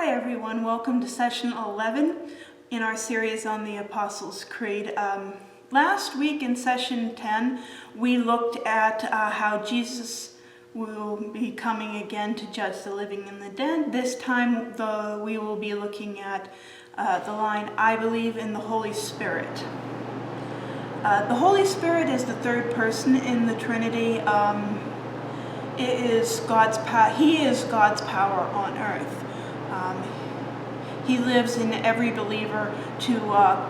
Hi everyone, welcome to session 11 in our series on the Apostles' Creed. Last week in session 10 we looked at how Jesus will be coming again to judge the living and the dead. This time we will be looking at the line, "I believe in the Holy Spirit." The Holy Spirit is the third person in the Trinity. He is God's power on earth. He lives in every believer to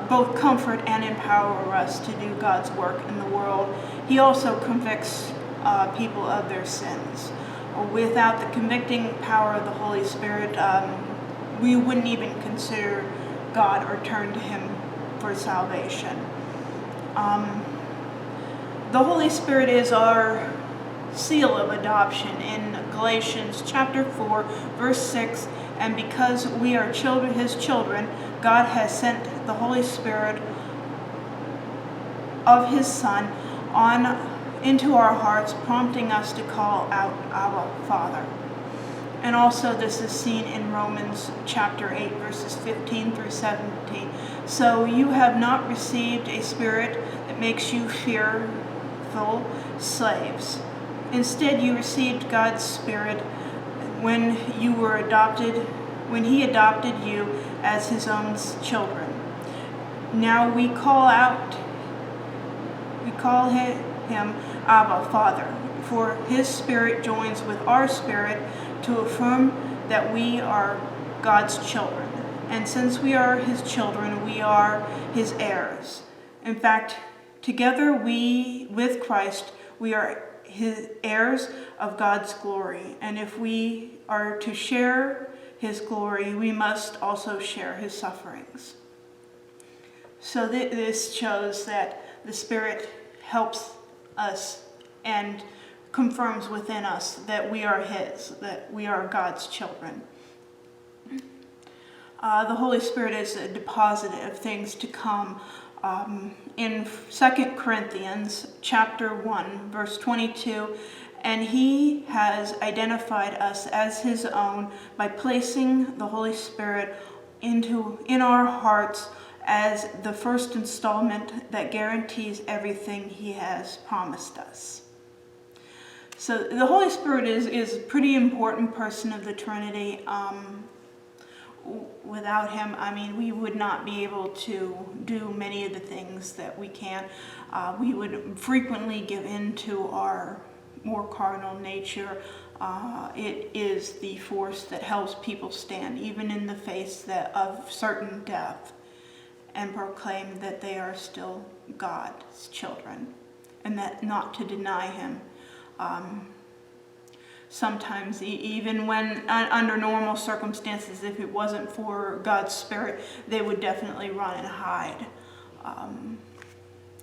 both comfort and empower us to do God's work in the world. He also convicts people of their sins. Without the convicting power of the Holy Spirit, we wouldn't even consider God or turn to Him for salvation. The Holy Spirit is our seal of adoption in Galatians chapter 4, verse 6. And because we are His children, God has sent the Holy Spirit of His Son into our hearts, prompting us to call out Abba, Father. And also this is seen in Romans chapter 8, verses 15 through 17. So you have not received a spirit that makes you fearful slaves. Instead, you received God's Spirit when He adopted you as His own children. Now we call Him Abba, Father, for His Spirit joins with our spirit to affirm that we are God's children. And since we are His children, we are His heirs. In fact, together with Christ, we are His heirs of God's glory. And if we are to share His glory, we must also share His sufferings. So this shows that the Spirit helps us and confirms within us that we are His, that we are God's children. The Holy Spirit is a deposit of things to come. In 2 Corinthians chapter 1, verse 22, and He has identified us as His own by placing the Holy Spirit in our hearts as the first installment that guarantees everything He has promised us. So the Holy Spirit is a pretty important person of the Trinity. Without Him, we would not be able to do many of the things that we can. We would frequently give in to our more carnal nature. It is the force that helps people stand, even in the face of certain death, and proclaim that they are still God's children, and that not to deny Him. Sometimes, even when under normal circumstances, if it wasn't for God's Spirit, they would definitely run and hide.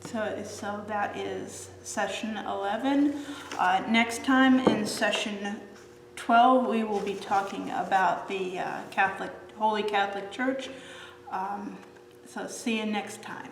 So that is session 11. Next time in session 12, we will be talking about the Holy Catholic Church. So see you next time.